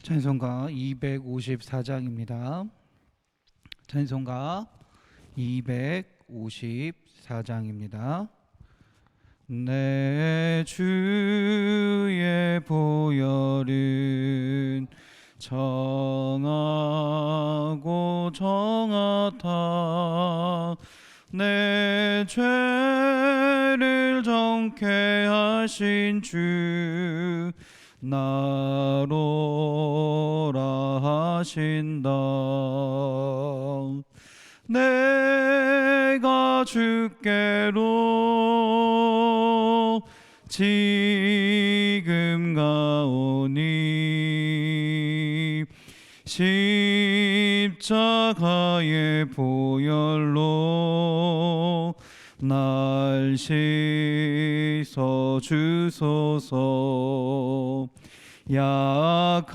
찬송가 254장입니다. 찬송가 254장입니다. 내 주의 보혈은 정하고 정하다. 내 죄를 정케 하신 주 나로라 하신다. 내가 주께로 지금 가오니 십자가의 보혈로 날 씻어 주소서. 약하고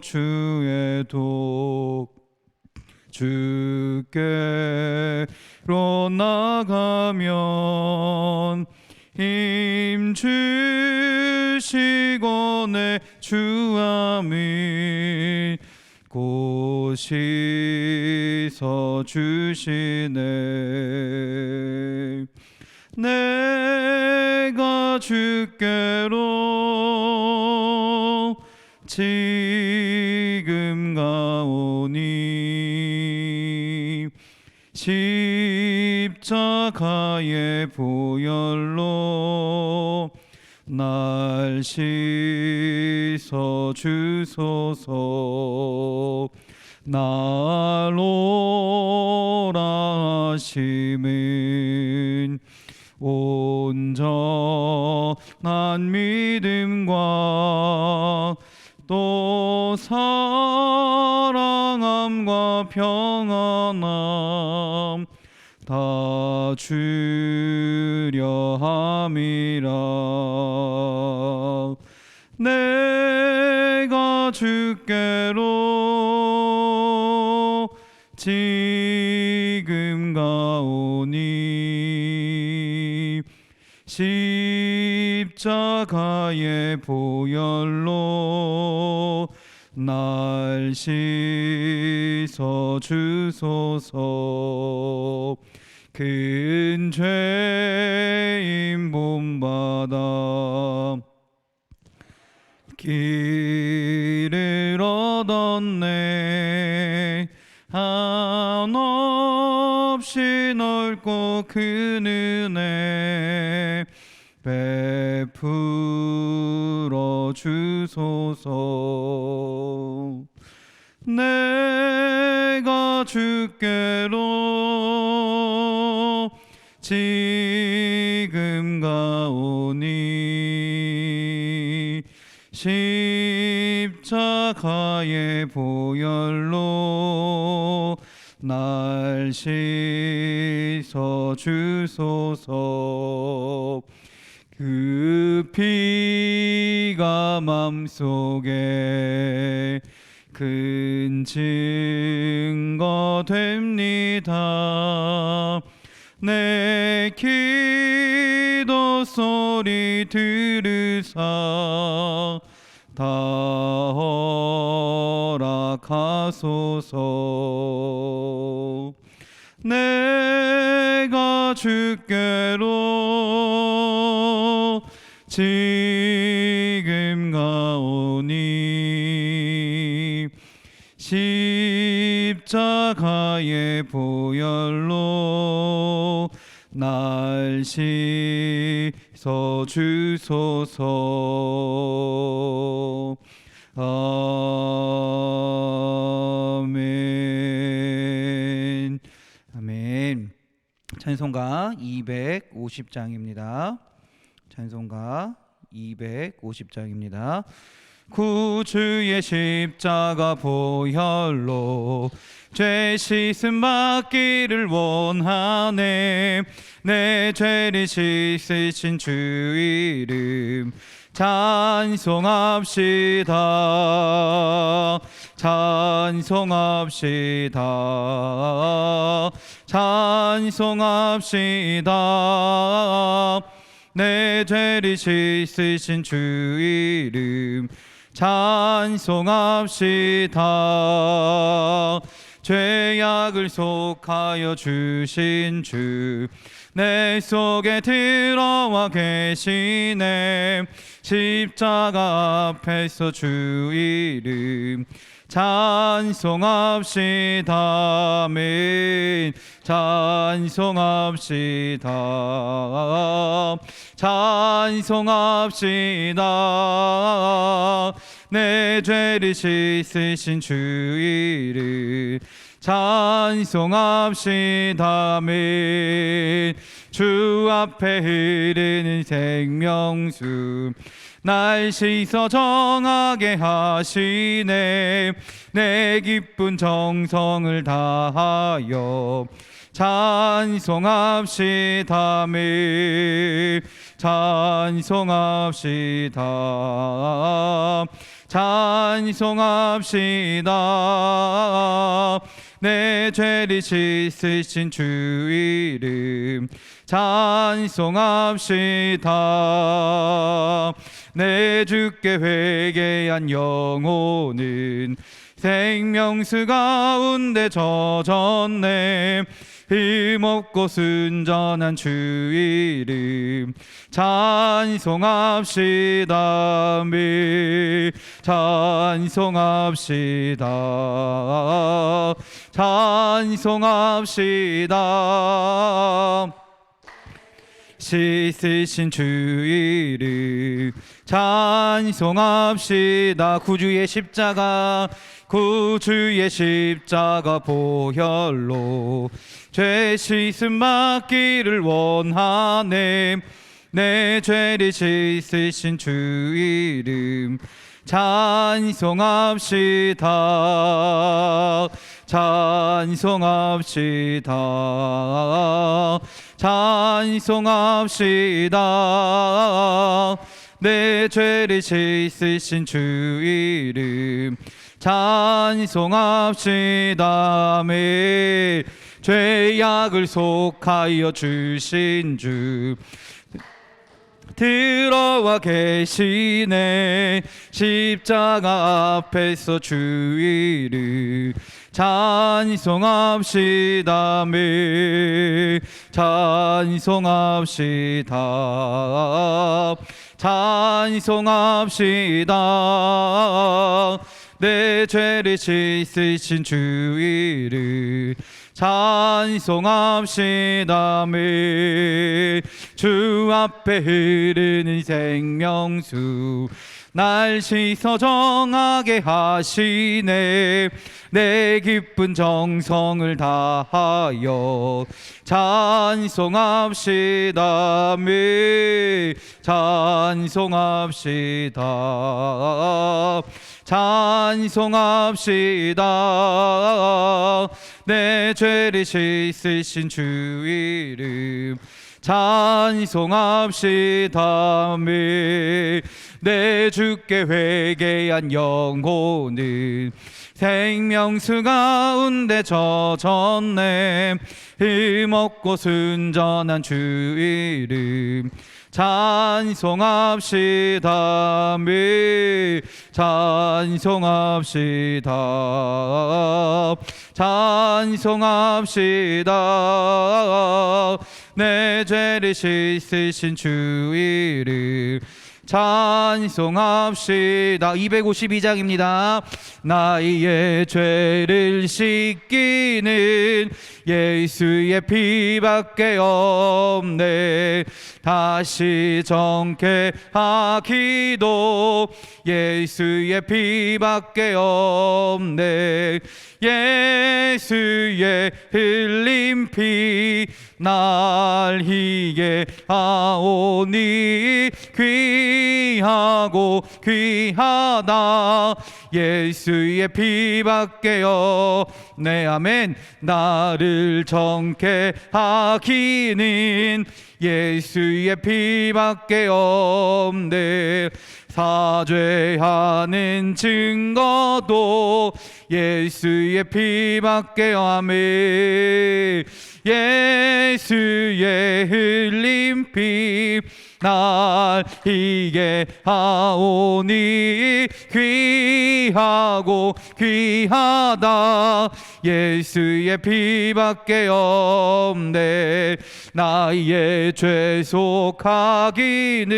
주의 독 주께로 나가면 힘 주시고 내 주함이 곧 씻어 주시네. 내가 주께로 지금 가오니 십자가의 보혈로 날 씻어 주소서. 나로라 하심은 온전한 믿음과 또 사랑함과 평안함 다 주려 함이라. 내가 주께로 지금 가오니 십자가의 보혈로 날 씻어 주소서. 큰 죄인 본받아 길을 얻었네. 한없이 넓고 큰 은혜 베풀어 주소서. 내가 주께로 지금 가오니 십자가의 보혈로 날 씻어 주소서. 그 피가 맘속에 큰 증거 됩니다. 내 기도 소리 들으사 다 허락하소서. 내가 주께로 지금 가오니 십자가의 보혈로 날 씻어 주소서. 아멘. 아멘. 찬송가 250장입니다. 찬송가 250장입니다. 구주의 십자가 보혈로 죄 씻음 받기를 원하네. 내 죄를 씻으신 주 이름 찬송합시다. 찬송합시다. 찬송합시다. 내 죄를 씻으신 주 이름 찬송합시다. 죄악을 속하여 주신 주 내 속에 들어와 계시네. 십자가 앞에서 주 이름 찬송합시다. 아멘. 찬송합시다. 찬송합시다. 내 죄를 씻으신 주 이름 찬송합시다. 아멘. 주 앞에 흐르는 생명수 날 씻어 정하게 하시네. 내 기쁜 정성을 다하여 찬송합시다. 아멘. 찬송합시다. 찬송합시다. 내 죄를 씻으신 주 이름 찬송합시다. 내 주께 회개한 영혼은 생명수 가운데 젖었네. 힘없고 순전한 주 이름 찬송합시다. 아멘. 찬송합시다. 찬송합시다. 씻으신 주 이름 찬송합시다. 구주의 십자가 구주의 십자가 보혈로 죄 씻음 맡기를 원하네. 내 죄를 씻으신 주 이름 찬송합시다. 찬송합시다. 찬송합시다. 내 죄를 씻으신 주 이름 찬송합시다. 아멘. 죄악을 속하여 주신 주 들어와 계시네. 십자가 앞에서 주 이름 찬송합시다. 아멘. 찬송합시다. 찬송합시다. 내 죄를 씻으신 주 이름 찬송합시다. 아멘. 주 앞에 흐르는 생명수 날 씻어 정하게 하시네. 내 기쁜 정성을 다하여 찬송합시다. 아멘. 찬송합시다. 찬송합시다. 내 죄를 씻으신 주 이름 찬송합시다. 아멘. 내 주께 회개한 영혼은 생명수 가운데 젖었네. 힘없고 순전한 주 이름 찬송합시다. 아멘. 찬송합시다. 찬송합시다. 내 죄를 씻으신 주 이름 찬송합시다. 252장입니다. 나의 죄를 씻기는 예수의 피밖에 없네. 다시 정케하기도 예수의 피밖에 없네. 예수의 흘린 피 날 희게 하오니 귀하고 귀하다. 예수의 피밖에 없네. 아멘. 나를 정케 하기는 예수의 피밖에 없네. 사죄하는 증거도 예수의 피밖에. 아멘. 예수의 흘린 피 날 희게 하오니 귀하고 귀하다 예수의 피밖에 없네. 나의 죄 속하기는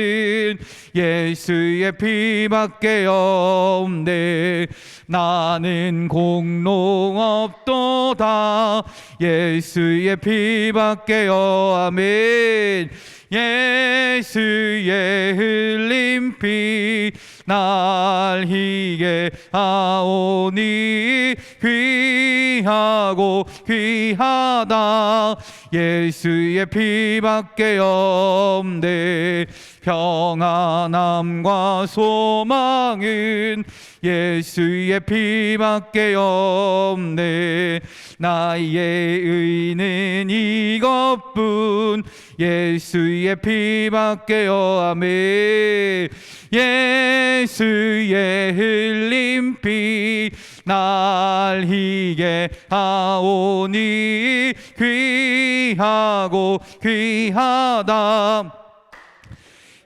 예수의 피밖에 없네. 나는 공로 없도다 예수의 피밖에요. 아멘. 예수의 흘린 피 날 희게 하오니 귀하고 귀하다 예수의 피밖에 없네. 평안함과 소망은 예수의 피밖에 없네. 나의 의는 이것뿐 예수의 피밖에요. 아멘. 예수의 흘린 피 날 희게 하오니 귀하고 귀하다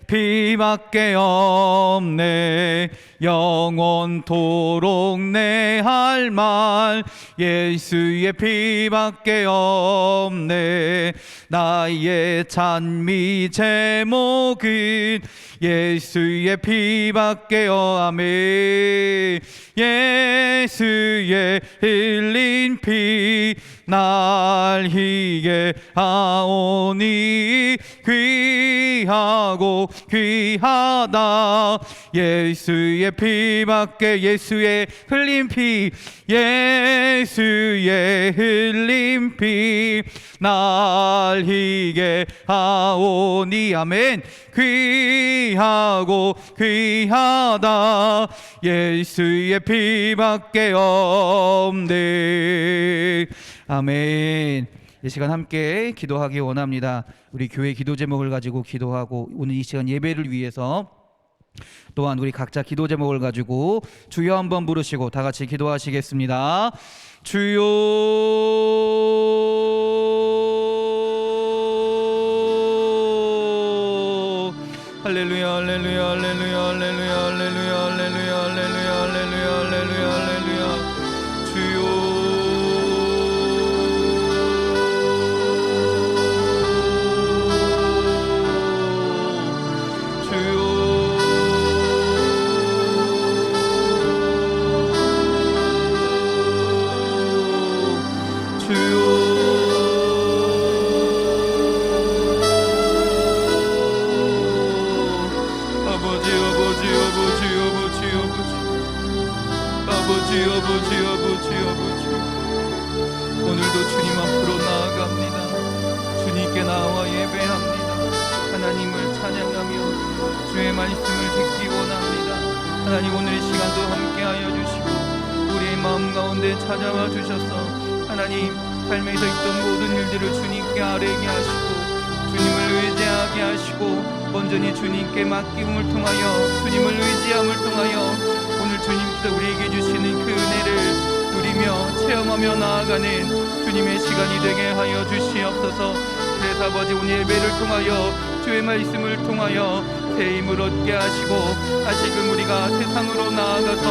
피밖에 없네. 영원토록 내 할 말 예수의 피밖에 없네. 나의 찬미 제목은 예수의 피밖에요. 아멘. 예수의 흘린 피 날 희게 하오니 귀하고 귀하다 예수의 피밖에. 예수의 흘린 피 예수의 흘린 피 날 희게 하오니 아멘. 귀하고 귀하다 예수의 피밖에 없네. 아멘. 이 시간 함께 기도하기 원합니다. 우리 교회 기도 제목을 가지고 기도하고 오늘 이 시간 예배를 위해서 또한 우리 각자 기도 제목을 가지고 주여 한번 부르시고 다 같이 기도하시겠습니다. 주여. 할렐루야 할렐루야 할렐루야 할렐루야 할렐루야 할렐루야 할렐루야 할렐루야 할렐루야 할렐루야. 주여. 아버지 오늘도 주님 앞으로 나아갑니다. 주님께 나와 예배합니다. 하나님을 찬양하며 주의 말씀을 듣기 원합니다. 하나님 오늘 이 시간도 함께하여 주시고 우리의 마음 가운데 찾아와 주셔서 하나님 삶에서 있던 모든 일들을 주님께 아뢰게 하시고 주님을 의지하게 하시고 온전히 주님께 맡김을 통하여 주님을 의지함을 통하여 오늘 주님께서 우리에게 주시는 그 은혜를 누리며 체험하며 나아가는 주님의 시간이 되게 하여 주시옵소서. 그래서 아버지 오늘 예배를 통하여 주의 말씀을 통하여 새 힘을 얻게 하시고 다시금 우리가 세상으로 나아가서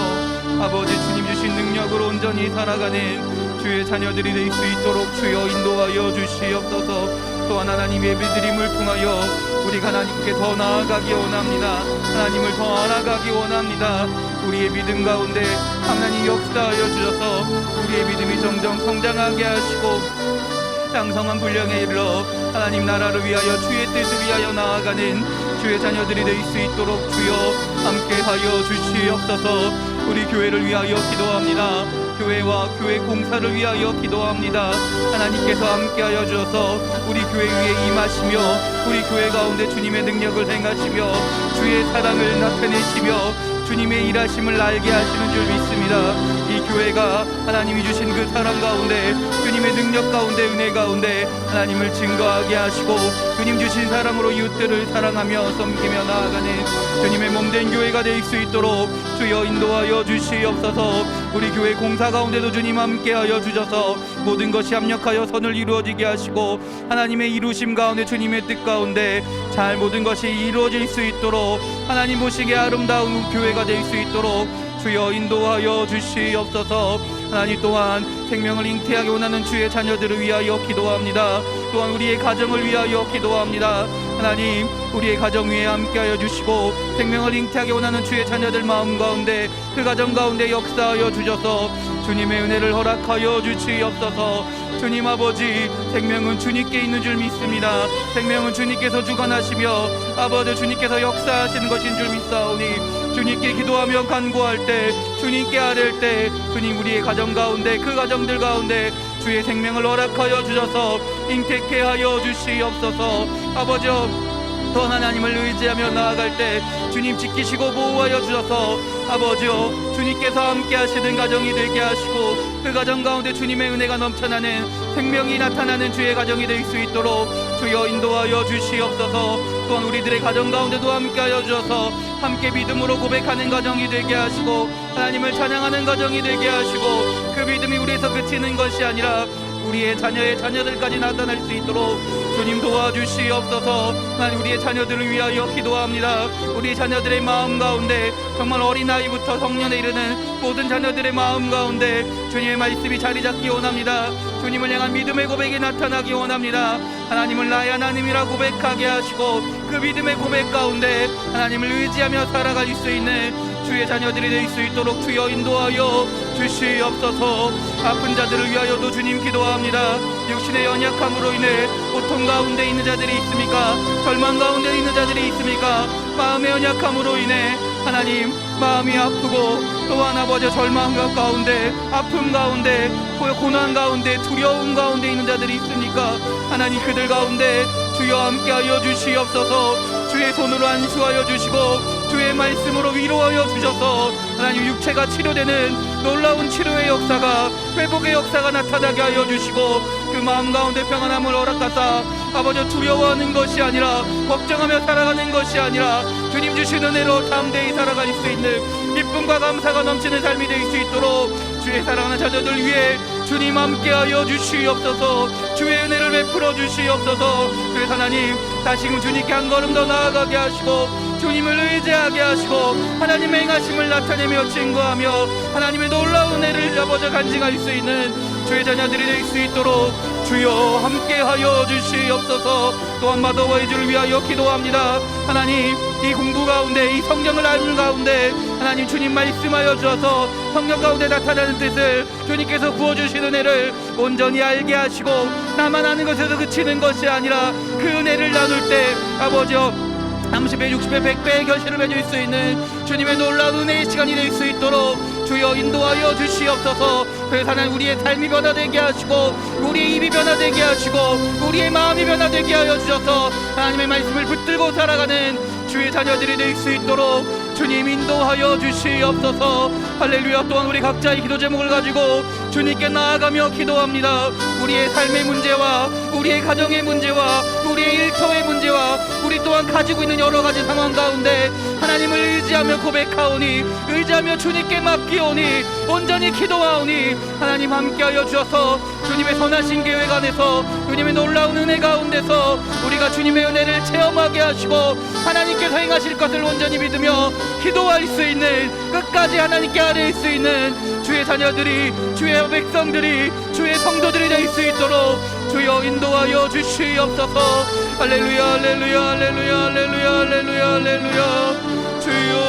아버지 주님 주신 능력으로 온전히 살아가는 주의 자녀들이 될 수 있도록 주여 인도하여 주시옵소서. 또한 하나님 예배드림을 통하여 우리가 하나님께 더 나아가기 원합니다. 하나님을 더 알아가기 원합니다. 우리의 믿음 가운데 하나님 역사하여 주셔서 우리의 믿음이 점점 성장하게 하시고 장성한 분량에 이르러 하나님 나라를 위하여 주의 뜻을 위하여 나아가는 주의 자녀들이 될 수 있도록 주여 함께하여 주시옵소서. 우리 교회를 위하여 기도합니다. 교회와 교회 공사를 위하여 기도합니다. 하나님께서 함께하여 주셔서 우리 교회 위에 임하시며 우리 교회 가운데 주님의 능력을 행하시며 주의 사랑을 나타내시며 주님의 일하심을 알게 하시는 줄 믿습니다. 이 교회가 하나님이 주신 그 사랑 가운데 주님의 주님의 능력 가운데 은혜 가운데 하나님을 증거하게 하시고 주님 주신 사랑으로 이웃들을 사랑하며 섬기며 나아가는 주님의 몸된 교회가 될 수 있도록 주여 인도하여 주시옵소서. 우리 교회 공사 가운데도 주님 함께하여 주셔서 모든 것이 합력하여 선을 이루어지게 하시고 하나님의 이루심 가운데 주님의 뜻 가운데 잘 모든 것이 이루어질 수 있도록 하나님 보시기에 아름다운 교회가 될 수 있도록 주여 인도하여 주시옵소서. 하나님 또한 생명을 잉태하게 원하는 주의 자녀들을 위하여 기도합니다. 또한 우리의 가정을 위하여 기도합니다. 하나님 우리의 가정 위에 함께하여 주시고 생명을 잉태하게 원하는 주의 자녀들 마음 가운데 그 가정 가운데 역사하여 주셔서 주님의 은혜를 허락하여 주시옵소서. 주님 아버지 생명은 주님께 있는 줄 믿습니다. 생명은 주님께서 주관하시며 아버지 주님께서 역사하시는 것인 줄 믿사오니 주님께 기도하며 간구할 때 주님께 아뢰을 때 주님 우리의 가정 가운데 그 가정들 가운데 주의 생명을 허락하여 주셔서 잉태케 하여 주시옵소서. 아버지 또 하나님을 의지하며 나아갈 때 주님 지키시고 보호하여 주셔서 아버지여 주님께서 함께 하시는 가정이 되게 하시고 그 가정 가운데 주님의 은혜가 넘쳐나는 생명이 나타나는 주의 가정이 될 수 있도록 주여 인도하여 주시옵소서. 또한 우리들의 가정 가운데도 함께 하여 주셔서 함께 믿음으로 고백하는 가정이 되게 하시고 하나님을 찬양하는 가정이 되게 하시고 그 믿음이 우리에서 그치는 것이 아니라 우리의 자녀의 자녀들까지 나타날 수 있도록 주님 도와주시옵소서. 하나님 우리의 자녀들을 위하여 기도합니다. 우리 자녀들의 마음 가운데 정말 어린아이부터 성년에 이르는 모든 자녀들의 마음 가운데 주님의 말씀이 자리 잡기 원합니다. 주님을 향한 믿음의 고백이 나타나기 원합니다. 하나님을 나의 하나님이라 고백하게 하시고 그 믿음의 고백 가운데 하나님을 의지하며 살아갈 수 있는 주의 자녀들이 될 수 있도록 주여 인도하여 주시옵소서. 아픈 자들을 위하여도 주님 기도합니다. 육신의 연약함으로 인해 고통 가운데 있는 자들이 있습니까? 절망 가운데 있는 자들이 있습니까? 마음의 연약함으로 인해 하나님 마음이 아프고 또한 아버지 절망 가운데 아픔 가운데 고난 가운데 두려움 가운데 있는 자들이 있습니까? 하나님 그들 가운데 주여 함께하여 주시옵소서. 주의 손으로 안수하여 주시고 주의 말씀으로 위로하여 주셔서 하나님 육체가 치료되는 놀라운 치료의 역사가 회복의 역사가 나타나게 하여 주시고 그 마음 가운데 평안함을 허락하사 아버지 두려워하는 것이 아니라 걱정하며 살아가는 것이 아니라 주님 주신 은혜로 담대히 살아갈 수 있는 기쁨과 감사가 넘치는 삶이 될 수 있도록 주의 사랑하는 자녀들 위해 주님 함께하여 주시옵소서. 주의 은혜를 베풀어 주시옵소서. 그래서 하나님 다시금 주님께 한 걸음 더 나아가게 하시고 주님을 의지하게 하시고 하나님의 행하심을 나타내며 증거하며 하나님의 놀라운 은혜를 아버지 간증할 수 있는 주의 자녀들이 될 수 있도록 주여 함께하여 주시옵소서. 또한 마더와이즈를 위하여 기도합니다. 하나님 이 공부 가운데 이 성경을 알는 가운데 하나님 주님 말씀하여 주셔서 성경 가운데 나타나는 뜻을 주님께서 부어주신 은혜를 온전히 알게 하시고 나만 아는 것에서 그치는 것이 아니라 그 은혜를 나눌 때 아버지여 30배, 60배, 100배의 결실을 맺을 수 있는 주님의 놀라운 은혜의 시간이 될 수 있도록 주여 인도하여 주시옵소서. 그래서 하나님 우리의 삶이 변화되게 하시고 우리의 입이 변화되게 하시고 우리의 마음이 변화되게 하여 주셔서 하나님의 말씀을 붙들고 살아가는 주의 자녀들이 될 수 있도록 주님 인도하여 주시옵소서. 할렐루야. 또한 우리 각자의 기도 제목을 가지고 주님께 나아가며 기도합니다. 우리의 삶의 문제와 우리의 가정의 문제와 우리의 일터의 문제와 우리 또한 가지고 있는 여러 가지 상황 가운데 하나님을 의지하며 고백하오니 의지하며 주님께 맡기오니 온전히 기도하오니 하나님 함께하여 주셔서 주님의 선하신 계획 안에서 주님의 놀라운 은혜 가운데서 우리가 주님의 은혜를 체험하게 하시고 하나님께서 행하실 것을 온전히 믿으며 기도할 수 있는 끝까지 하나님께 아뢰일 수 있는 주의 자녀들이 주의 백성들이 주의 성도들이 될 수 있도록 주여 인도하여 주시옵소서. 할렐루야 할렐루야 할렐루야 할렐루야 할렐루야 할렐루야. 주여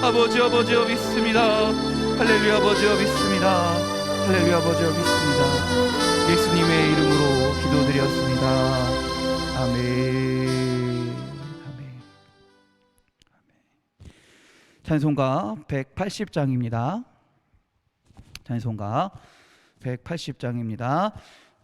아버지여 믿습니다. 할렐루야 아버지여 믿습니다. 할렐루야 아버지여 믿습니다. 예수님의 이름으로 기도드렸습니다. 아멘. 아멘. 찬송가 180장입니다. 찬송가 180장입니다.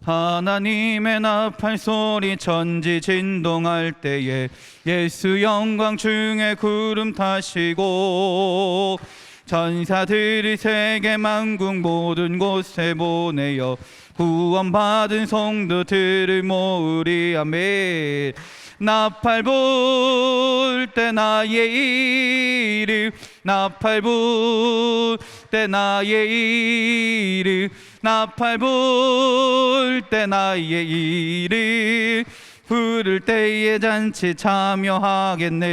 하나님의 나팔 소리 천지 진동할 때에 예수 영광 중에 구름 타시고 전사들이 세계 만국 모든 곳에 보내어 구원받은 성도들을 모으리. 아멘. 나팔 불 때 나의 이름, 나팔 불 때 나의 이름, 나팔 불 때 나의 이름 부를 때에 잔치 참여하겠네.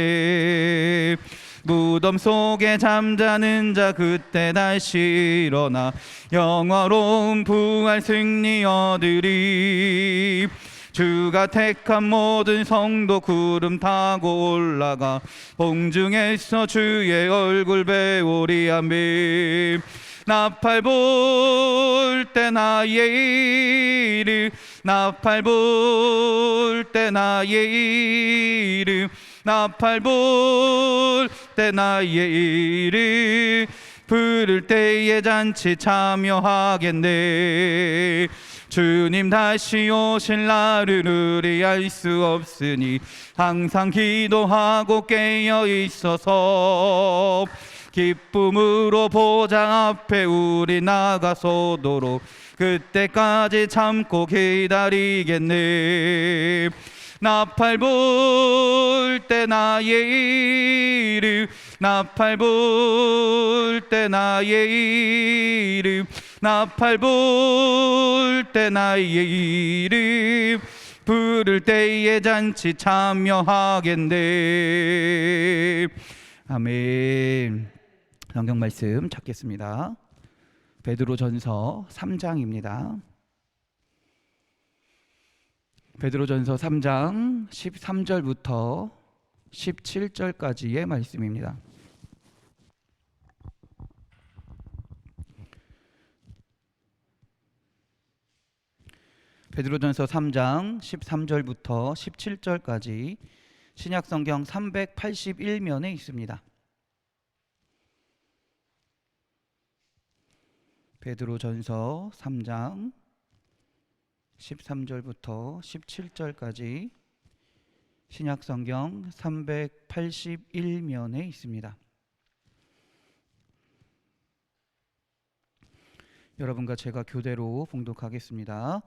무덤 속에 잠자는 자 그때 다시 일어나 영화로운 부활 승리 얻으리. 주가 택한 모든 성도 구름 타고 올라가 공중에서 주의 얼굴 배우리. 아멘. 나팔 불 때 나의 이름, 나팔 불 때 나의 이름, 나팔 불 때 나의 이름 부를 때에 잔치 참여하겠네. 주님 다시 오실 날을 우리 알 수 없으니 항상 기도하고 깨어 있어서 기쁨으로 보좌 앞에 우리 나가서도록 그때까지 참고 기다리겠네. 나팔 불 때 나의 이름, 나팔 불 때 나의 이름, 나팔 불 때 나의 이름 부를 때에 잔치 참여하겠네. 아멘. 성경 말씀 찾겠습니다. 베드로전서 3장입니다. 베드로전서 3장 13절부터 17절까지의 말씀입니다. 베드로전서 3장 13절부터 17절까지 신약성경 381면에 있습니다. 베드로전서 3장 13절부터 17절까지 신약성경 381면에 있습니다. 여러분과 제가 교대로 봉독하겠습니다.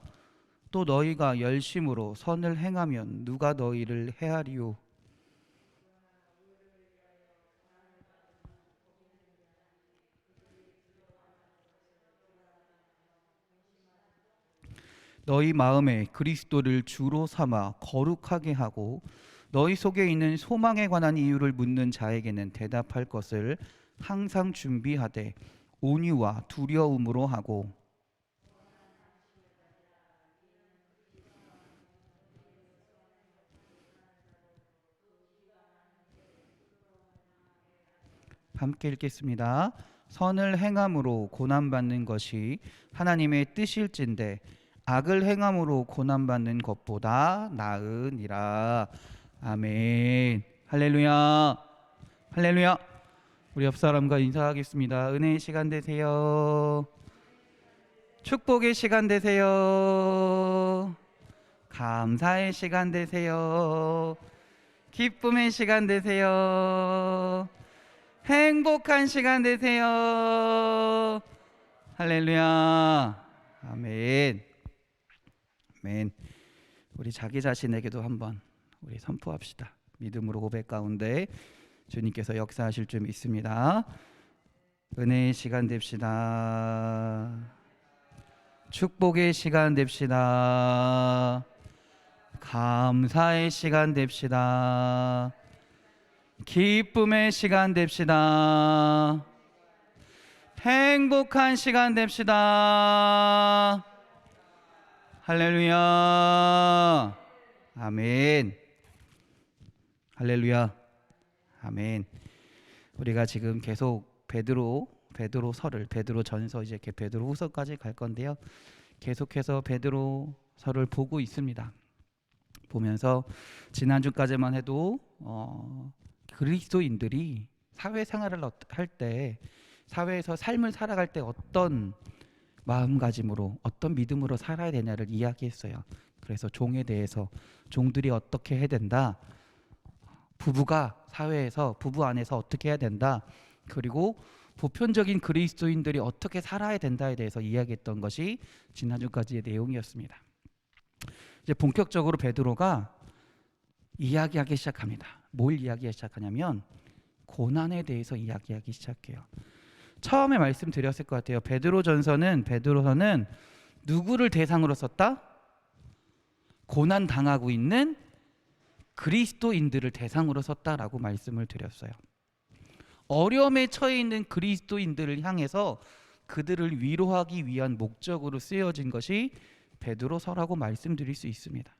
또 너희가 열심으로 선을 행하면 누가 너희를 해하리요? 너희 마음에 그리스도를 주로 삼아 거룩하게 하고 너희 속에 있는 소망에 관한 이유를 묻는 자에게는 대답할 것을 항상 준비하되 온유와 두려움으로 하고 함께 읽겠습니다. 선을 행함으로 고난받는 것이 하나님의 뜻일진데 악을 행함으로 고난받는 것보다 나으니라. 아멘. 할렐루야. 할렐루야. 우리 옆 사람과 인사하겠습니다. 은혜의 시간 되세요. 축복의 시간 되세요. 감사의 시간 되세요. 기쁨의 시간 되세요. 행복한 시간 되세요. 할렐루야. 아멘. 아멘. 우리 자기 자신에게도 한번 우리 선포합시다. 믿음으로 고백 가운데 주님께서 역사하실 줄 믿습니다. 은혜의 시간 됩시다. 축복의 시간 됩시다. 감사의 시간 됩시다. 기쁨의 시간 됩시다. 행복한 시간 됩시다. 할렐루야. 아멘. 할렐루야. 아멘. 우리가 지금 계속 베드로서를 베드로전서 이제 베드로후서까지 갈 건데요. 계속해서 베드로서를 보고 있습니다. 보면서 지난주까지만 해도 그리스도인들이 사회생활을 할 때 사회에서 삶을 살아갈 때 어떤 마음가짐으로 어떤 믿음으로 살아야 되냐를 이야기했어요. 그래서 종에 대해서 종들이 어떻게 해야 된다, 부부가 사회에서 부부 안에서 어떻게 해야 된다, 그리고 보편적인 그리스도인들이 어떻게 살아야 된다에 대해서 이야기했던 것이 지난주까지의 내용이었습니다. 이제 본격적으로 베드로가 이야기하기 시작합니다. 뭘 이야기하기 시작하냐면 고난에 대해서 이야기하기 시작해요. 처음에 말씀드렸을 것 같아요. 베드로서는 누구를 대상으로 썼다? 고난 당하고 있는 그리스도인들을 대상으로 썼다라고 말씀을 드렸어요. 어려움에 처해 있는 그리스도인들을 향해서 그들을 위로하기 위한 목적으로 쓰여진 것이 베드로서라고 말씀드릴 수 있습니다.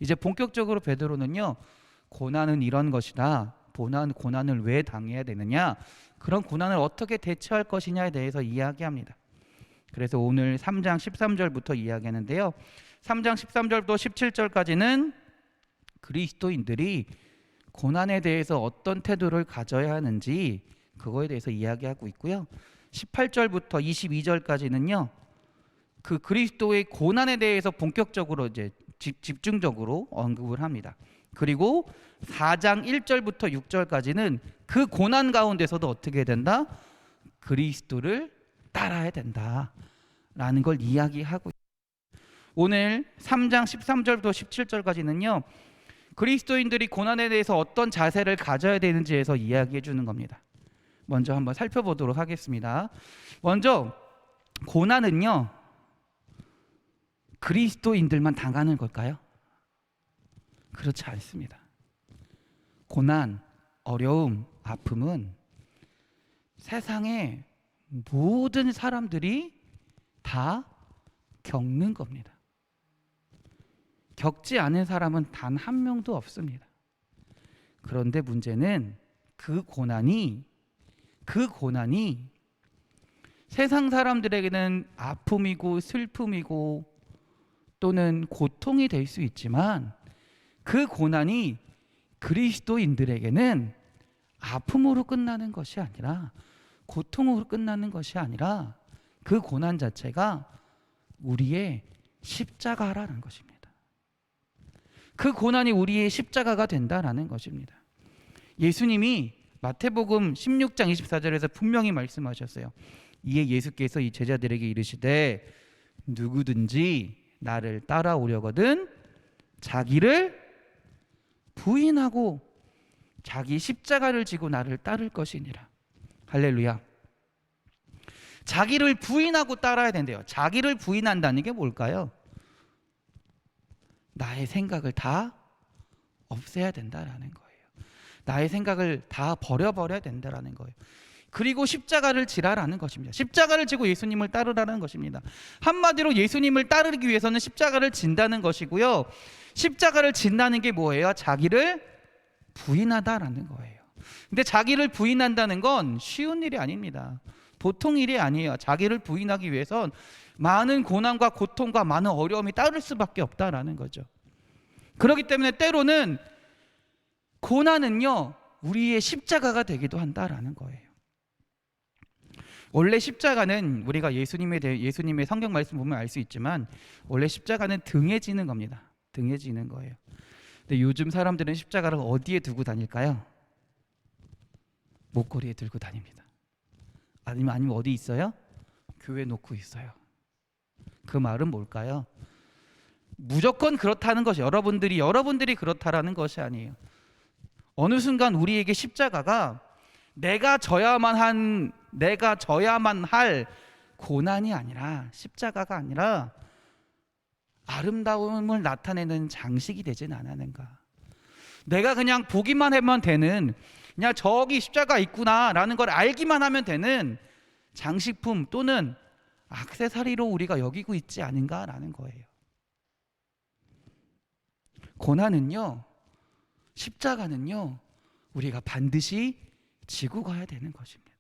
이제 본격적으로 베드로는요, 고난은 이런 것이다. 고난을 왜 당해야 되느냐? 그런 고난을 어떻게 대처할 것이냐에 대해서 이야기합니다. 그래서 오늘 3장 13절부터 이야기하는데요. 3장 13절부터 17절까지는 그리스도인들이 고난에 대해서 어떤 태도를 가져야 하는지 그거에 대해서 이야기하고 있고요. 18절부터 22절까지는요. 그 그리스도의 고난에 대해서 본격적으로 이제 집중적으로 언급을 합니다. 그리고 4장 1절부터 6절까지는 그 고난 가운데서도 어떻게 된다? 그리스도를 따라야 된다라는 걸 이야기하고 오늘 3장 13절부터 17절까지는요. 그리스도인들이 고난에 대해서 어떤 자세를 가져야 되는지에서 이야기해 주는 겁니다. 먼저 한번 살펴보도록 하겠습니다. 먼저 고난은요. 그리스도인들만 당하는 걸까요? 그렇지 않습니다. 고난, 어려움, 아픔은 세상의 모든 사람들이 다 겪는 겁니다. 겪지 않은 사람은 단 한 명도 없습니다. 그런데 문제는 그 고난이 세상 사람들에게는 아픔이고 슬픔이고 또는 고통이 될 수 있지만 그 고난이 그리스도인들에게는 아픔으로 끝나는 것이 아니라 고통으로 끝나는 것이 아니라 그 고난 자체가 우리의 십자가라는 것입니다. 그 고난이 우리의 십자가가 된다라는 것입니다. 예수님이 마태복음 16장 24절에서 분명히 말씀하셨어요. 이에 예수께서 이 제자들에게 이르시되 누구든지 나를 따라오려거든 자기를 부인하고 자기 십자가를 지고 나를 따를 것이니라. 할렐루야. 자기를 부인하고 따라야 된대요. 자기를 부인한다는 게 뭘까요? 나의 생각을 다 없애야 된다라는 거예요. 나의 생각을 다 버려버려야 된다라는 거예요. 그리고 십자가를 지라라는 것입니다. 십자가를 지고 예수님을 따르라는 것입니다. 한마디로 예수님을 따르기 위해서는 십자가를 진다는 것이고요. 십자가를 진다는 게 뭐예요? 자기를 부인하다라는 거예요. 근데 자기를 부인한다는 건 쉬운 일이 아닙니다. 보통 일이 아니에요. 자기를 부인하기 위해선 많은 고난과 고통과 많은 어려움이 따를 수밖에 없다라는 거죠. 그렇기 때문에 때로는 고난은요 우리의 십자가가 되기도 한다라는 거예요. 원래 십자가는 우리가 예수님의 성경 말씀 보면 알 수 있지만 원래 십자가는 등에 지는 겁니다. 등에 지는 거예요. 근데 요즘 사람들은 십자가를 어디에 두고 다닐까요? 목걸이에 들고 다닙니다. 아니면 어디 있어요? 교회에 놓고 있어요. 그 말은 뭘까요? 무조건 그렇다는 것이 여러분들이 그렇다라는 것이 아니에요. 어느 순간 우리에게 십자가가 내가 져야만 할 고난이 아니라 십자가가 아니라 아름다움을 나타내는 장식이 되진 않았는가. 내가 그냥 보기만 하면 되는 그냥 저기 십자가 있구나라는 걸 알기만 하면 되는 장식품 또는 액세서리로 우리가 여기고 있지 않은가라는 거예요. 고난은요, 십자가는요, 우리가 반드시 지고 가야 되는 것입니다.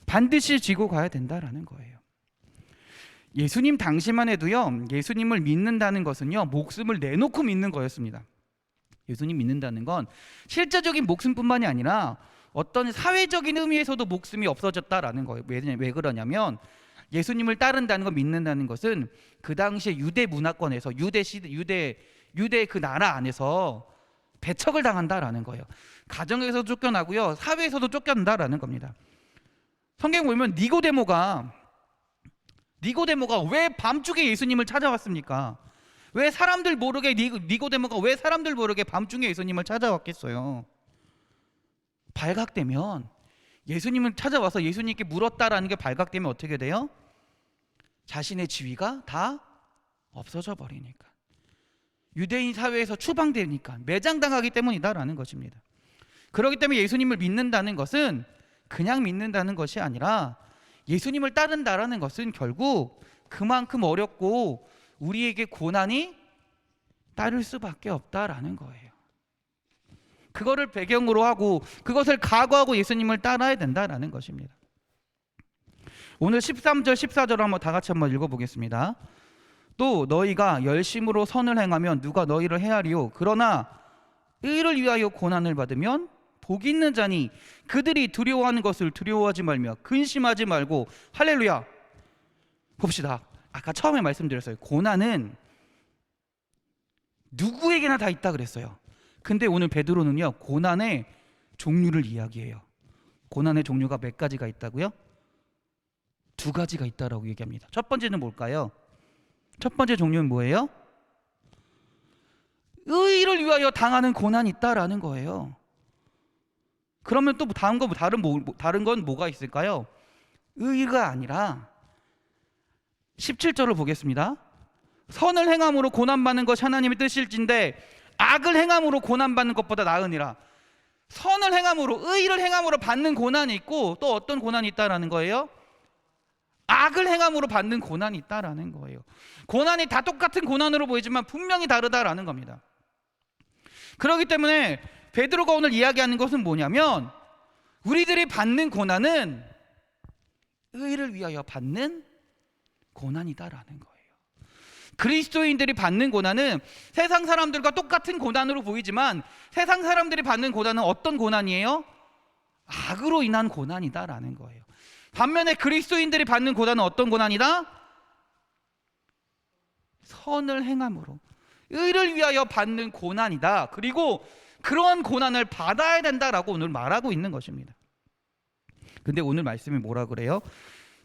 반드시 지고 가야 된다라는 거예요. 예수님 당시만 해도요, 예수님을 믿는다는 것은요, 목숨을 내놓고 믿는 거였습니다. 예수님 믿는다는 건 실제적인 목숨뿐만이 아니라 어떤 사회적인 의미에서도 목숨이 없어졌다라는 거예요. 왜 그러냐면 예수님을 따른다는 거 믿는다는 것은 그 당시에 유대 문화권에서 유대 그 나라 안에서 배척을 당한다라는 거예요. 가정에서 쫓겨나고요, 사회에서도 쫓겨난다라는 겁니다. 성경 보면 니고데모가 왜 밤중에 예수님을 찾아왔습니까? 왜 사람들 모르게 니고데모가 왜 사람들 모르게 밤중에 예수님을 찾아왔겠어요? 발각되면, 예수님을 찾아와서 예수님께 물었다라는 게 발각되면 어떻게 돼요? 자신의 지위가 다 없어져 버리니까, 유대인 사회에서 추방되니까, 매장당하기 때문이다라는 것입니다. 그렇기 때문에 예수님을 믿는다는 것은 그냥 믿는다는 것이 아니라, 예수님을 따른다라는 것은 결국 그만큼 어렵고 우리에게 고난이 따를 수밖에 없다라는 거예요. 그거를 배경으로 하고 그것을 각오하고 예수님을 따라야 된다라는 것입니다. 오늘 13절 14절 한번 다 같이 한번 읽어보겠습니다. 또 너희가 열심으로 선을 행하면 누가 너희를 헤아리요, 그러나 의를 위하여 고난을 받으면 복이 있는 자니 그들이 두려워하는 것을 두려워하지 말며 근심하지 말고. 할렐루야. 봅시다. 아까 처음에 말씀드렸어요. 고난은 누구에게나 다 있다 그랬어요. 근데 오늘 베드로는요, 고난의 종류를 이야기해요. 고난의 종류가 몇 가지가 있다고요? 2가지가 있다라고 얘기합니다. 첫 번째는 뭘까요? 첫 번째 종류는 뭐예요? 의를 위하여 당하는 고난이 있다라는 거예요. 그러면 또 다른 건 뭐가 있을까요? 의가 아니라 17절을 보겠습니다. 선을 행함으로 고난받는 것이 하나님의 뜻일진데 악을 행함으로 고난받는 것보다 나으니라. 선을 행함으로, 의를 행함으로 받는 고난이 있고, 또 어떤 고난이 있다라는 거예요? 악을 행함으로 받는 고난이 있다라는 거예요. 고난이 다 똑같은 고난으로 보이지만 분명히 다르다라는 겁니다. 그렇기 때문에 베드로가 오늘 이야기하는 것은 뭐냐면, 우리들이 받는 고난은 의를 위하여 받는 고난이다라는 거예요. 그리스도인들이 받는 고난은 세상 사람들과 똑같은 고난으로 보이지만, 세상 사람들이 받는 고난은 어떤 고난이에요? 악으로 인한 고난이다라는 거예요. 반면에 그리스도인들이 받는 고난은 어떤 고난이다? 선을 행함으로 의를 위하여 받는 고난이다. 그리고 그런 고난을 받아야 된다라고 오늘 말하고 있는 것입니다. 근데 오늘 말씀이 뭐라 그래요?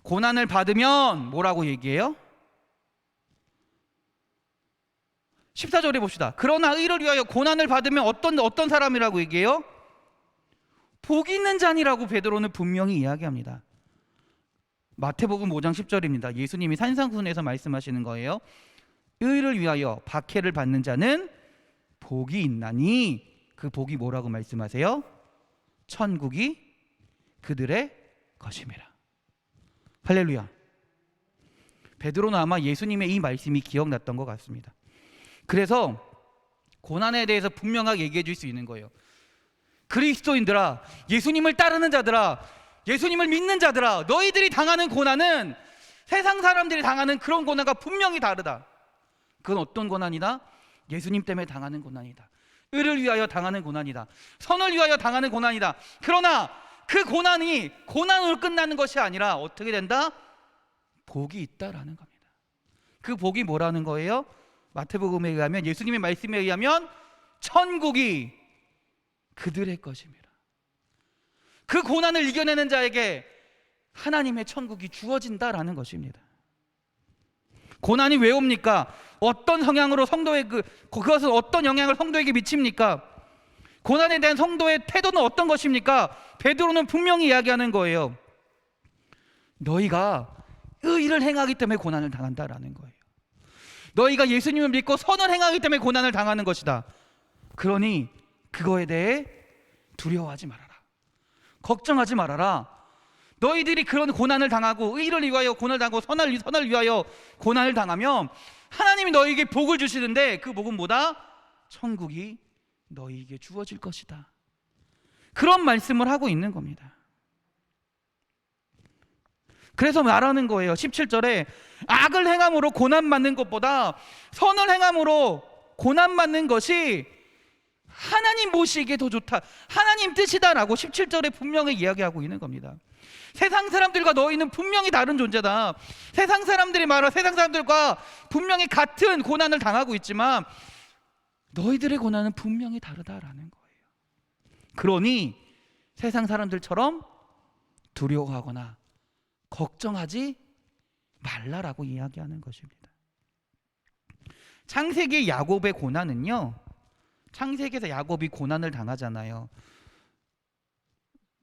고난을 받으면 뭐라고 얘기해요? 14절에 봅시다. 그러나 의를 위하여 고난을 받으면 어떤 사람이라고 얘기해요? 복 있는 자니라고 베드로는 분명히 이야기합니다. 마태복음 5장 10절입니다. 예수님이 산상순에서 말씀하시는 거예요. 의를 위하여 박해를 받는 자는 복이 있나니, 그 복이 뭐라고 말씀하세요? 천국이 그들의 것임이라. 할렐루야. 베드로는 아마 예수님의 이 말씀이 기억났던 것 같습니다. 그래서 고난에 대해서 분명하게 얘기해 줄 수 있는 거예요. 그리스도인들아, 예수님을 따르는 자들아, 예수님을 믿는 자들아, 너희들이 당하는 고난은 세상 사람들이 당하는 그런 고난과 분명히 다르다. 그건 어떤 고난이다? 예수님 때문에 당하는 고난이다. 의를 위하여 당하는 고난이다. 선을 위하여 당하는 고난이다. 그러나 그 고난이 고난으로 끝나는 것이 아니라 어떻게 된다? 복이 있다라는 겁니다. 그 복이 뭐라는 거예요? 마태복음에 의하면, 예수님의 말씀에 의하면 천국이 그들의 것입니다. 그 고난을 이겨내는 자에게 하나님의 천국이 주어진다라는 것입니다. 고난이 왜 옵니까? 어떤 성향으로 그것은 어떤 영향을 성도에게 미칩니까? 고난에 대한 성도의 태도는 어떤 것입니까? 베드로는 분명히 이야기하는 거예요. 너희가 의를 행하기 때문에 고난을 당한다라는 거예요. 너희가 예수님을 믿고 선을 행하기 때문에 고난을 당하는 것이다. 그러니 그거에 대해 두려워하지 말아라. 걱정하지 말아라. 너희들이 그런 고난을 당하고 의를 위하여 고난을 당하고 선을 위하여 고난을 당하면 하나님이 너희에게 복을 주시는데, 그 복은 뭐다? 천국이 너희에게 주어질 것이다. 그런 말씀을 하고 있는 겁니다. 그래서 말하는 거예요. 17절에 악을 행함으로 고난받는 것보다 선을 행함으로 고난받는 것이 하나님 보시기에 더 좋다, 하나님 뜻이다라고 17절에 분명히 이야기하고 있는 겁니다. 세상 사람들과 너희는 분명히 다른 존재다. 세상 사람들이 말하 세상 사람들과 분명히 같은 고난을 당하고 있지만 너희들의 고난은 분명히 다르다라는 거예요. 그러니 세상 사람들처럼 두려워하거나 걱정하지 말라라고 이야기하는 것입니다. 창세기 야곱의 고난은요, 창세기에서 야곱이 고난을 당하잖아요.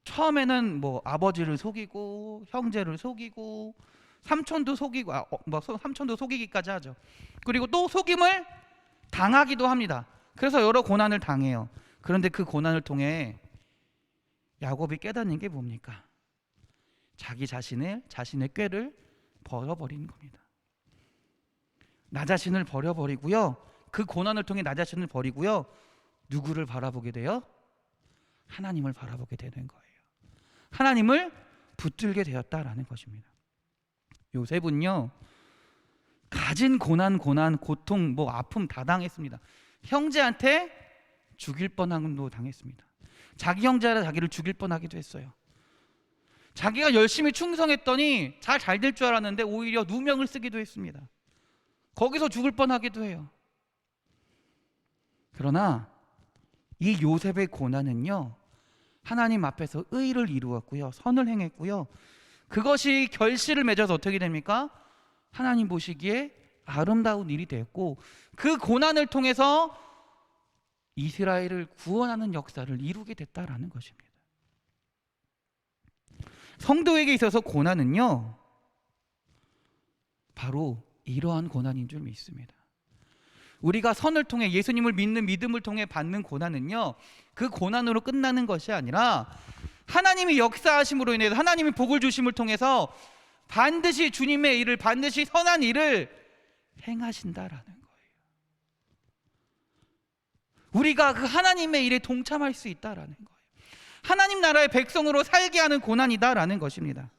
처음에는 뭐 아버지를 속이고 형제를 속이고 삼촌도 속이고 삼촌도 속이기까지 하죠. 그리고 또 속임을 당하기도 합니다. 그래서 여러 고난을 당해요. 그런데 그 고난을 통해 야곱이 깨닫는 게 뭡니까? 자기 자신의 꾀를 버려버리는 겁니다. 나 자신을 버려버리고요, 그 고난을 통해 나 자신을 버리고요, 누구를 바라보게 돼요? 하나님을 바라보게 되는 거예요. 하나님을 붙들게 되었다라는 것입니다. 요셉은요, 가진 고난, 고통, 아픔 다 당했습니다. 형제한테 죽일 뻔함도 당했습니다. 자기 형제라 자기를 죽일 뻔하기도 했어요. 자기가 열심히 충성했더니 잘 될 줄 알았는데 오히려 누명을 쓰기도 했습니다. 거기서 죽을 뻔하기도 해요. 그러나 이 요셉의 고난은요, 하나님 앞에서 의를 이루었고요, 선을 행했고요, 그것이 결실을 맺어서 어떻게 됩니까? 하나님 보시기에 아름다운 일이 되었고, 그 고난을 통해서 이스라엘을 구원하는 역사를 이루게 됐다라는 것입니다. 성도에게 있어서 고난은요, 바로 이러한 고난인 줄 믿습니다. 우리가 선을 통해 예수님을 믿는 믿음을 통해 받는 고난은요, 그 고난으로 끝나는 것이 아니라 하나님이 역사하심으로 인해서 하나님이 복을 주심을 통해서 반드시 주님의 일을, 반드시 선한 일을 행하신다라는 거예요. 우리가 그 하나님의 일에 동참할 수 있다라는 거예요. 하나님 나라의 백성으로 살게 하는 고난이다라는 것입니다.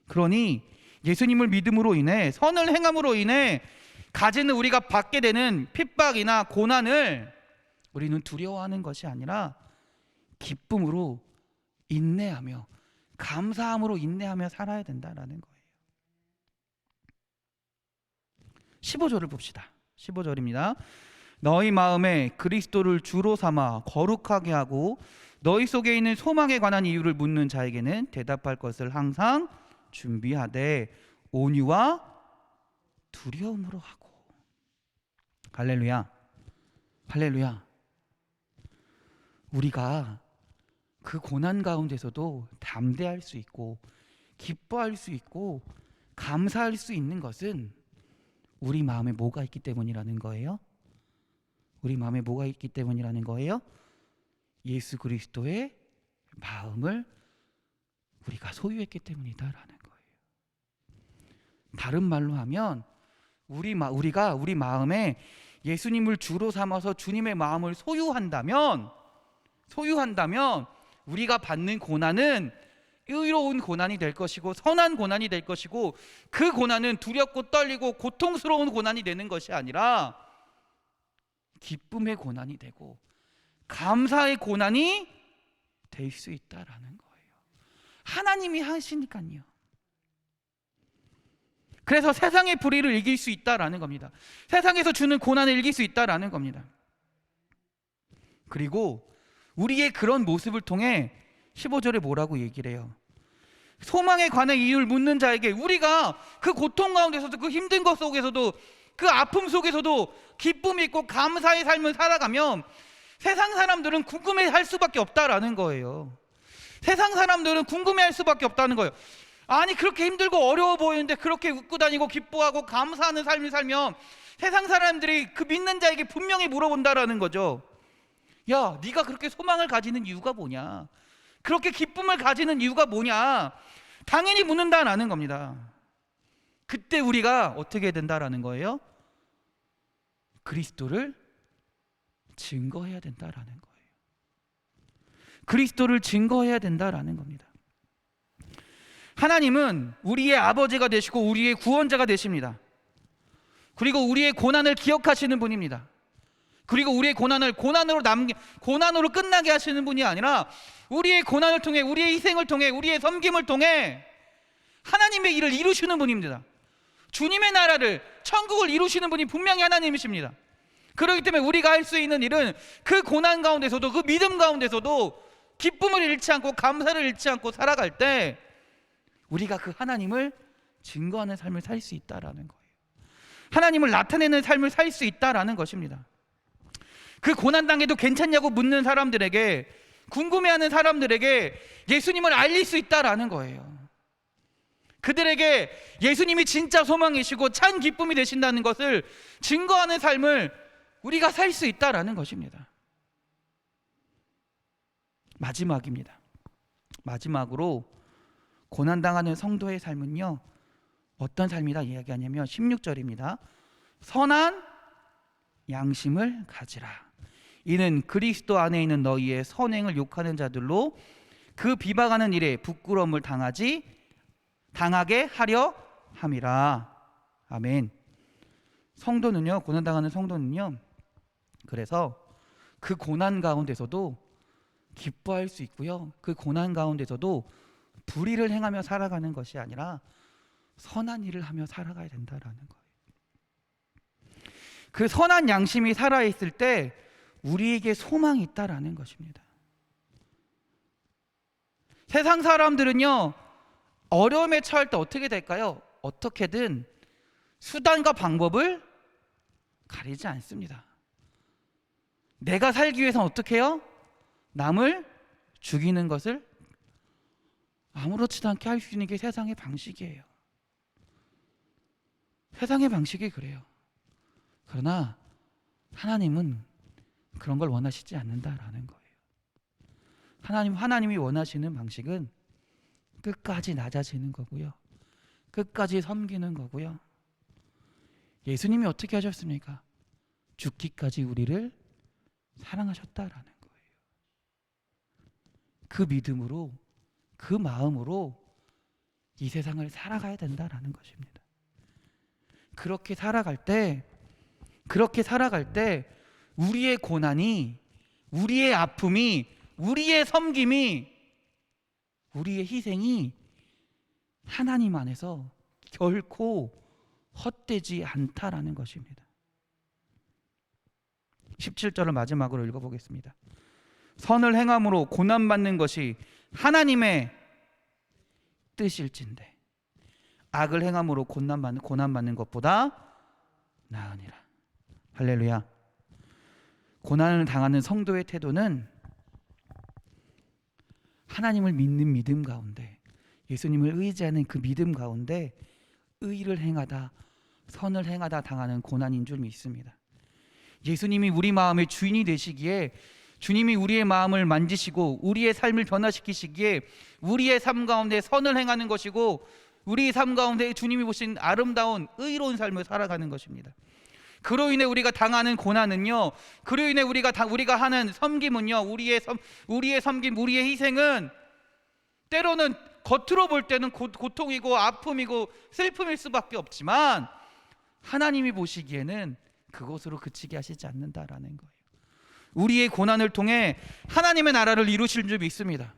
그러니 예수님을 믿음으로 인해, 선을 행함으로 인해 가지는 우리가 받게 되는 핍박이나 고난을 우리는 두려워하는 것이 아니라 기쁨으로 인내하며, 감사함으로 인내하며 살아야 된다라는 거예요. 15절을 봅시다. 15절입니다. 너희 마음에 그리스도를 주로 삼아 거룩하게 하고 너희 속에 있는 소망에 관한 이유를 묻는 자에게는 대답할 것을 항상 준비하되 온유와 두려움으로 하고. 할렐루야, 할렐루야. 우리가 그 고난 가운데서도 담대할 수 있고 기뻐할 수 있고 감사할 수 있는 것은 우리 마음에 뭐가 있기 때문이라는 거예요? 우리 마음에 뭐가 있기 때문이라는 거예요? 예수 그리스도의 마음을 우리가 소유했기 때문이다라는 거예요. 다른 말로 하면 우리가 우리 마음에 예수님을 주로 삼아서 주님의 마음을 소유한다면 우리가 받는 고난은 의로운 고난이 될 것이고 선한 고난이 될 것이고, 그 고난은 두렵고 떨리고 고통스러운 고난이 되는 것이 아니라 기쁨의 고난이 되고 감사의 고난이 될 수 있다라는 거예요. 하나님이 하시니까요. 그래서 세상의 불의를 이길 수 있다라는 겁니다. 세상에서 주는 고난을 이길 수 있다라는 겁니다. 그리고 우리의 그런 모습을 통해 15절에 뭐라고 얘기를 해요? 소망에 관한 이유를 묻는 자에게, 우리가 그 고통 가운데서도, 그 힘든 것 속에서도, 그 아픔 속에서도 기쁨이 있고 감사의 삶을 살아가면 세상 사람들은 궁금해할 수밖에 없다라는 거예요. 세상 사람들은 궁금해할 수밖에 없다는 거예요. 아니, 그렇게 힘들고 어려워 보이는데 그렇게 웃고 다니고 기뻐하고 감사하는 삶을 살면 세상 사람들이 그 믿는 자에게 분명히 물어본다라는 거죠. 야, 네가 그렇게 소망을 가지는 이유가 뭐냐? 그렇게 기쁨을 가지는 이유가 뭐냐? 당연히 묻는다라는 겁니다. 그때 우리가 어떻게 된다라는 거예요? 그리스도를 증거해야 된다라는 거예요. 그리스도를 증거해야 된다라는 겁니다. 하나님은 우리의 아버지가 되시고 우리의 구원자가 되십니다. 그리고 우리의 고난을 기억하시는 분입니다. 그리고 우리의 고난을 고난으로 끝나게 하시는 분이 아니라 우리의 고난을 통해, 우리의 희생을 통해, 우리의 섬김을 통해 하나님의 일을 이루시는 분입니다. 주님의 나라를, 천국을 이루시는 분이 분명히 하나님이십니다. 그렇기 때문에 우리가 할 수 있는 일은 그 고난 가운데서도, 그 믿음 가운데서도 기쁨을 잃지 않고 감사를 잃지 않고 살아갈 때 우리가 그 하나님을 증거하는 삶을 살 수 있다라는 거예요. 하나님을 나타내는 삶을 살 수 있다라는 것입니다. 그 고난당해도 괜찮냐고 묻는 사람들에게, 궁금해하는 사람들에게 예수님을 알릴 수 있다라는 거예요. 그들에게 예수님이 진짜 소망이시고 참 기쁨이 되신다는 것을 증거하는 삶을 우리가 살 수 있다라는 것입니다. 마지막입니다. 마지막으로 고난당하는 성도의 삶은요, 어떤 삶이다 이야기하냐면 16절입니다. 선한 양심을 가지라. 이는 그리스도 안에 있는 너희의 선행을 욕하는 자들로 그 비방하는 일에 부끄러움을 당하게 하려 함이라. 아멘. 성도는요, 고난당하는 성도는요, 그래서 그 고난 가운데서도 기뻐할 수 있고요, 그 고난 가운데서도 불의를 행하며 살아가는 것이 아니라 선한 일을 하며 살아가야 된다라는 거예요. 그 선한 양심이 살아있을 때 우리에게 소망이 있다라는 것입니다. 세상 사람들은요, 어려움에 처할 때 어떻게 될까요? 어떻게든 수단과 방법을 가리지 않습니다. 내가 살기 위해서는 어떻게 해요? 남을 죽이는 것을 아무렇지도 않게 할 수 있는 게 세상의 방식이에요. 세상의 방식이 그래요. 그러나 하나님은 그런 걸 원하시지 않는다라는 거예요. 하나님이 원하시는 방식은 끝까지 낮아지는 거고요, 끝까지 섬기는 거고요. 예수님이 어떻게 하셨습니까? 죽기까지 우리를 사랑하셨다라는 거예요. 그 믿음으로, 그 마음으로 이 세상을 살아가야 된다라는 것입니다. 그렇게 살아갈 때 우리의 고난이, 우리의 아픔이, 우리의 섬김이, 우리의 희생이 하나님 안에서 결코 헛되지 않다라는 것입니다. 17절을 마지막으로 읽어보겠습니다. 선을 행함으로 고난받는 것이 하나님의 뜻일진데 악을 행함으로 고난받는 것보다 나으니라. 할렐루야. 고난을 당하는 성도의 태도는 하나님을 믿는 믿음 가운데, 예수님을 의지하는 그 믿음 가운데 의를 행하다, 선을 행하다 당하는 고난인 줄 믿습니다. 예수님이 우리 마음의 주인이 되시기에, 주님이 우리의 마음을 만지시고 우리의 삶을 변화시키시기에 우리의 삶 가운데 선을 행하는 것이고, 우리 삶 가운데 주님이 보신 아름다운 의로운 삶을 살아가는 것입니다. 그로 인해 우리가 당하는 고난은요, 그로 인해 우리가 하는 섬김은요, 우리의 섬김, 우리의 희생은 때로는 겉으로 볼 때는 고통이고 아픔이고 슬픔일 수밖에 없지만 하나님이 보시기에는 그것으로 그치게 하시지 않는다라는 거예요. 우리의 고난을 통해 하나님의 나라를 이루실 줄 믿습니다.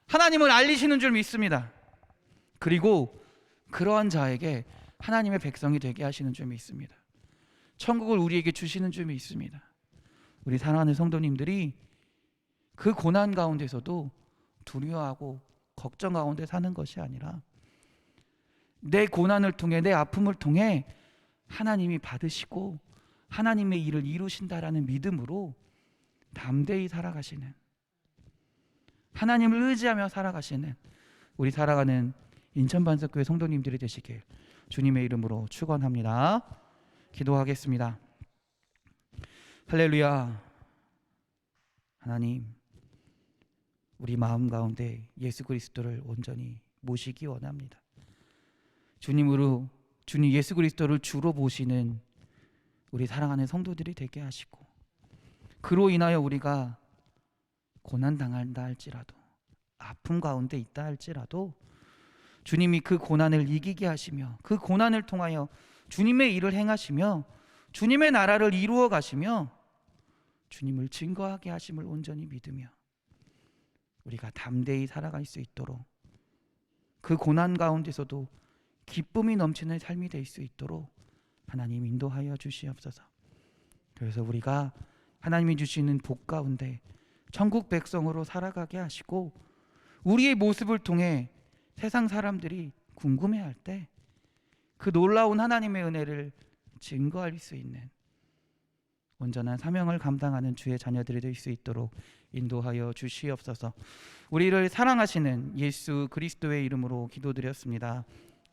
하나님을 알리시는 줄 믿습니다. 그리고 그러한 자에게 하나님의 백성이 되게 하시는 줄 믿습니다. 천국을 우리에게 주시는 줄 믿습니다. 우리 사랑하는 성도님들이 그 고난 가운데서도 두려워하고 걱정 가운데 사는 것이 아니라 내 고난을 통해, 내 아픔을 통해 하나님이 받으시고 하나님의 일을 이루신다라는 믿음으로 담대히 살아가시는, 하나님을 의지하며 살아가시는 우리 살아가는 인천반석교회 성도님들이 되시길 주님의 이름으로 축원합니다. 기도하겠습니다. 할렐루야. 하나님, 우리 마음 가운데 예수 그리스도를 온전히 모시기 원합니다. 주님 예수 그리스도를 주로 보시는 우리 사랑하는 성도들이 되게 하시고, 그로 인하여 우리가 고난 당한다 할지라도, 아픔 가운데 있다 할지라도 주님이 그 고난을 이기게 하시며 그 고난을 통하여 주님의 일을 행하시며 주님의 나라를 이루어 가시며 주님을 증거하게 하심을 온전히 믿으며 우리가 담대히 살아갈 수 있도록, 그 고난 가운데서도 기쁨이 넘치는 삶이 될 수 있도록 하나님 인도하여 주시옵소서. 그래서 우리가 하나님이 주시는 복 가운데 천국 백성으로 살아가게 하시고 우리의 모습을 통해 세상 사람들이 궁금해할 때 그 놀라운 하나님의 은혜를 증거할 수 있는 온전한 사명을 감당하는 주의 자녀들이 될 수 있도록 인도하여 주시옵소서. 우리를 사랑하시는 예수 그리스도의 이름으로 기도드렸습니다.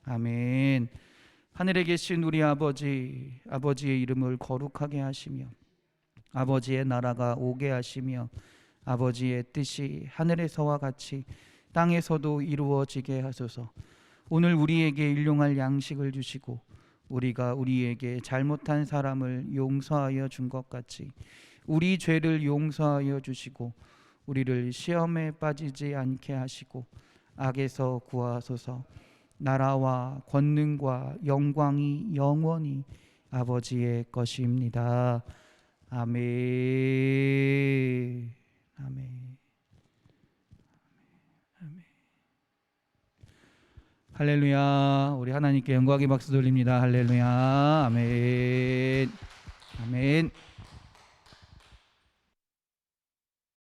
아멘. 하늘에 계신 우리 아버지, 아버지의 이름을 거룩하게 하시며 아버지의 나라가 오게 하시며 아버지의 뜻이 하늘에서와 같이 땅에서도 이루어지게 하소서. 오늘 우리에게 일용할 양식을 주시고 우리가 우리에게 잘못한 사람을 용서하여 준 것 같이 우리 죄를 용서하여 주시고 우리를 시험에 빠지지 않게 하시고 악에서 구하소서. 나라와 권능과 영광이 영원히 아버지의 것입니다. 아멘. 아멘. 아멘. 할렐루야. 우리 하나님께 영광의 박수 돌립니다. 할렐루야. 아멘. 아멘.